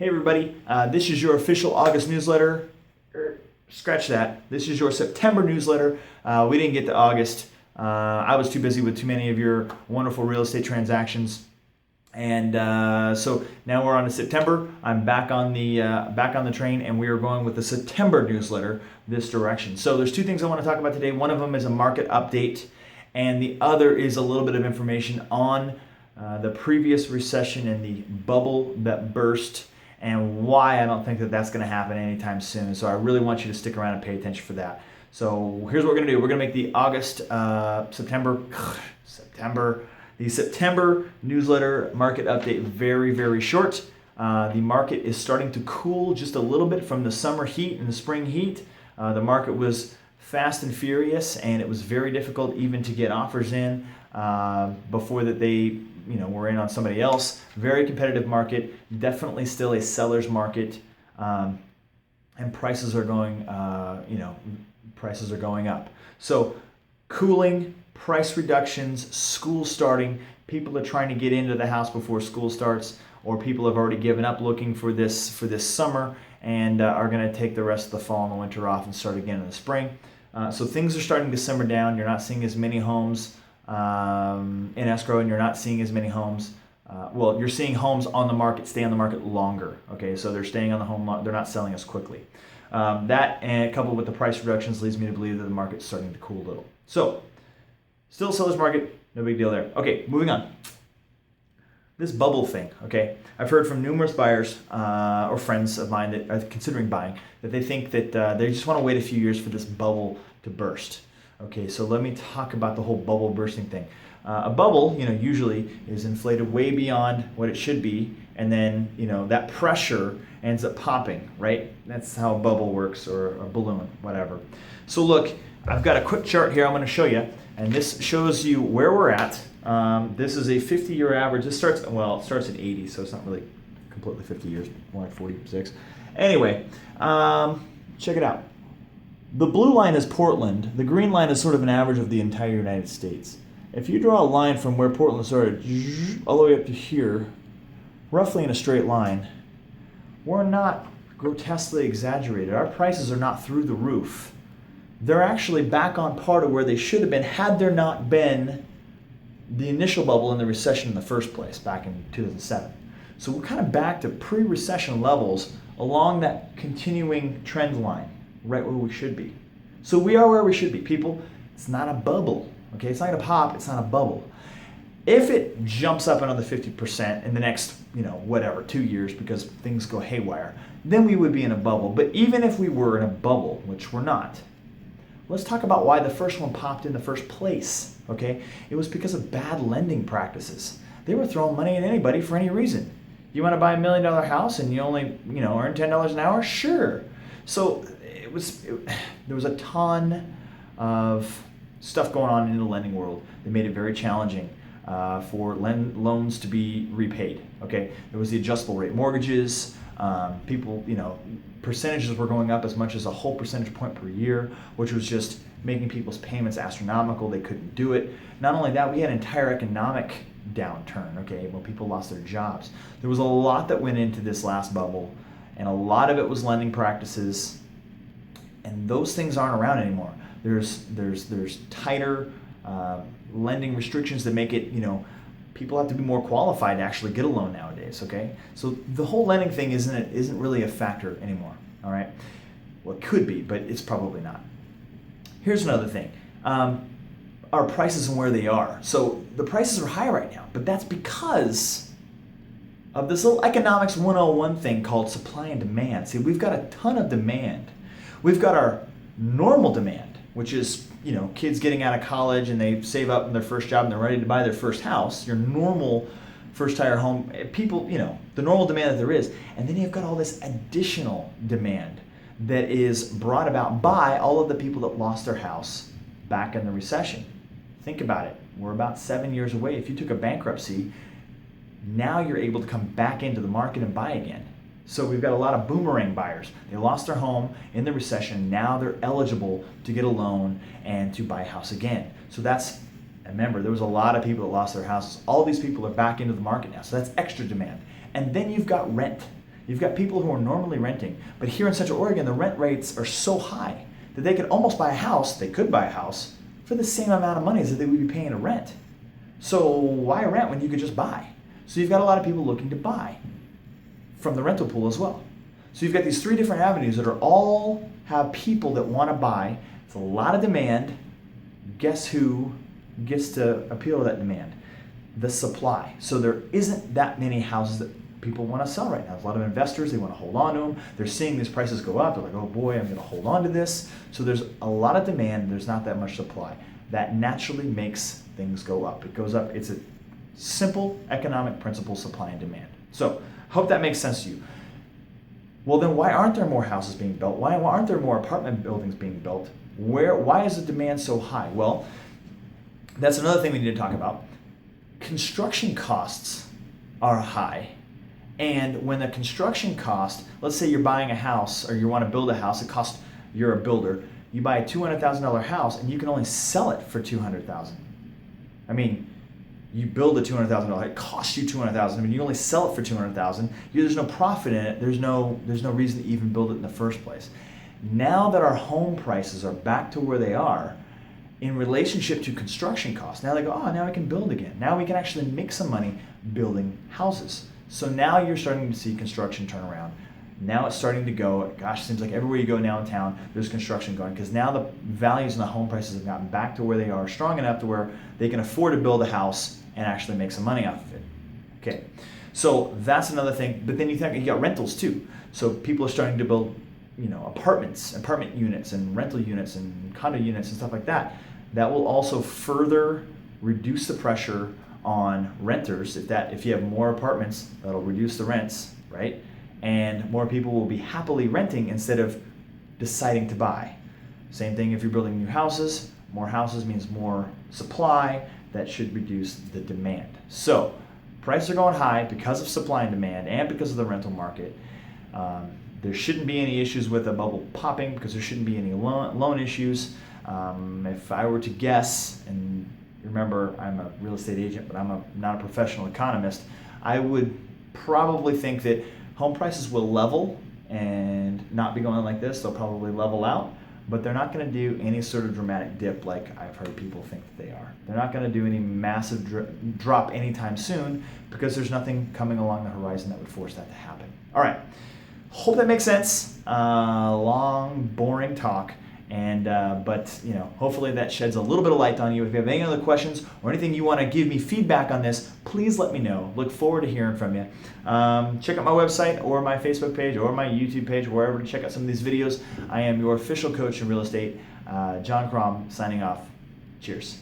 Hey everybody, this is your official August newsletter. Scratch that. This is your September newsletter. We didn't get to August. I was too busy with too many of your wonderful real estate transactions. And so now we're on to September. I'm back on the train, and we are going with the September newsletter this direction. So there's two things I want to talk about today. One of them is a market update, and the other is a little bit of information on the previous recession and the bubble that burst, and why I don't think that that's going to happen anytime soon. So I really want you to stick around and pay attention for that. So here's what we're going to do. We're going to make the September newsletter market update very, very short. The market is starting to cool just a little bit from the summer heat and the spring heat. The market was fast and furious, and it was very difficult even to get offers in before that they were in on somebody else. Very competitive market, definitely still a seller's market, and prices are going up. So cooling, price reductions, school starting, people are trying to get into the house before school starts, or people have already given up looking for this summer and are going to take the rest of the fall and the winter off and start again in the spring. So things are starting to simmer down. You're not seeing as many homes in escrow, and you're not seeing as many homes. You're seeing homes on the market stay on the market longer. Okay, so they're staying on the home. They're not selling as quickly. That, and coupled with the price reductions, leads me to believe that the market's starting to cool a little. So, still seller's market, no big deal there. Okay, moving on. This bubble thing. Okay, I've heard from numerous buyers or friends of mine that are considering buying that they think that they just want to wait a few years for this bubble to burst. Okay, so let me talk about the whole bubble bursting thing. A bubble, usually is inflated way beyond what it should be, and then, that pressure ends up popping, right? That's how a bubble works, or a balloon, whatever. So look, I've got a quick chart here I'm going to show you, and this shows you where we're at. This is a 50-year average. It starts at 80, so it's not really completely 50 years, more like 46. Anyway, check it out. The blue line is Portland. The green line is sort of an average of the entire United States. If you draw a line from where Portland started all the way up to here, roughly in a straight line, we're not grotesquely exaggerated. Our prices are not through the roof. They're actually back on par to where they should have been had there not been the initial bubble in the recession in the first place back in 2007. So we're kind of back to pre-recession levels along that continuing trend line, right where we should be. So we are where we should be. People, it's not a bubble. Okay, it's not going to pop, it's not a bubble. If it jumps up another 50% in the next, 2 years because things go haywire, then we would be in a bubble. But even if we were in a bubble, which we're not, let's talk about why the first one popped in the first place, okay? It was because of bad lending practices. They were throwing money at anybody for any reason. You want to buy $1 million house and you only, earn $10 an hour? Sure. So there was a ton of stuff going on in the lending world that made it very challenging for loans to be repaid. Okay, there was the adjustable rate mortgages. People, percentages were going up as much as a whole percentage point per year, which was just making people's payments astronomical. They couldn't do it. Not only that, we had an entire economic downturn. Okay, when people lost their jobs, there was a lot that went into this last bubble, and a lot of it was lending practices, and those things aren't around anymore. There's tighter lending restrictions that make it, people have to be more qualified to actually get a loan nowadays, okay? So the whole lending thing isn't really a factor anymore, all right? Well, it could be, but it's probably not. Here's another thing. Our prices and where they are. So the prices are high right now, but that's because of this little economics 101 thing called supply and demand. See, we've got a ton of demand. We've got our normal demand, which is, kids getting out of college and they save up in their first job and they're ready to buy their first house, your normal first hire home, people, the normal demand that there is. And then you've got all this additional demand that is brought about by all of the people that lost their house back in the recession. Think about it. We're about 7 years away. If you took a bankruptcy, now you're able to come back into the market and buy again. So we've got a lot of boomerang buyers. They lost their home in the recession. Now they're eligible to get a loan and to buy a house again. So remember, there was a lot of people that lost their houses. All these people are back into the market now. So that's extra demand. And then you've got rent. You've got people who are normally renting, but here in Central Oregon, the rent rates are so high that they could almost buy a house, they could buy a house, for the same amount of money as they would be paying to rent. So why rent when you could just buy? So you've got a lot of people looking to buy from the rental pool as well. So you've got these three different avenues that are all have people that want to buy. It's a lot of demand. Guess who gets to appeal to that demand? The supply. So there isn't that many houses that people want to sell right now. There's a lot of investors, they want to hold on to them. They're seeing these prices go up. They're like, oh boy, I'm going to hold on to this. So there's a lot of demand. There's not that much supply. That naturally makes things go up. It goes up. It's a simple economic principle, supply and demand. So hope that makes sense to you. Well, then why aren't there more houses being built? Why aren't there more apartment buildings being built? Why is the demand so high? Well, that's another thing we need to talk about. Construction costs are high. And when the construction cost, let's say you're buying a house or you want to build a house, you're a builder, you buy a $200,000 house and you can only sell it for $200,000. I mean, you build a $200,000, it costs you $200,000. I mean, you only sell it for $200,000. There's no profit in it. There's no reason to even build it in the first place. Now that our home prices are back to where they are in relationship to construction costs, now they go, oh, now we can build again. Now we can actually make some money building houses. So now you're starting to see construction turn around. Now it's starting to go, gosh, it seems like everywhere you go now in town, there's construction going, because now the values and the home prices have gotten back to where they are, strong enough to where they can afford to build a house and actually make some money off of it. Okay, so that's another thing. But then you got rentals too. So people are starting to build, apartment units and rental units and condo units and stuff like that. That will also further reduce the pressure on renters. If you have more apartments, that'll reduce the rents, right? And more people will be happily renting instead of deciding to buy. Same thing if you're building new houses. More houses means more supply. That should reduce the demand. So prices are going high because of supply and demand and because of the rental market. There shouldn't be any issues with a bubble popping because there shouldn't be any loan issues. If I were to guess, and remember I'm a real estate agent, but I'm not a professional economist, I would probably think that home prices will level and not be going like this. They'll probably level out, but they're not going to do any sort of dramatic dip like I've heard people think that they are. They're not going to do any massive drop anytime soon because there's nothing coming along the horizon that would force that to happen. All right. Hope that makes sense. Long, boring talk. But hopefully that sheds a little bit of light on you. If you have any other questions or anything you want to give me feedback on this, please let me know. Look forward to hearing from you. Check out my website or my Facebook page or my YouTube page, wherever to check out some of these videos. I am your official coach in real estate, John Crom, signing off. Cheers.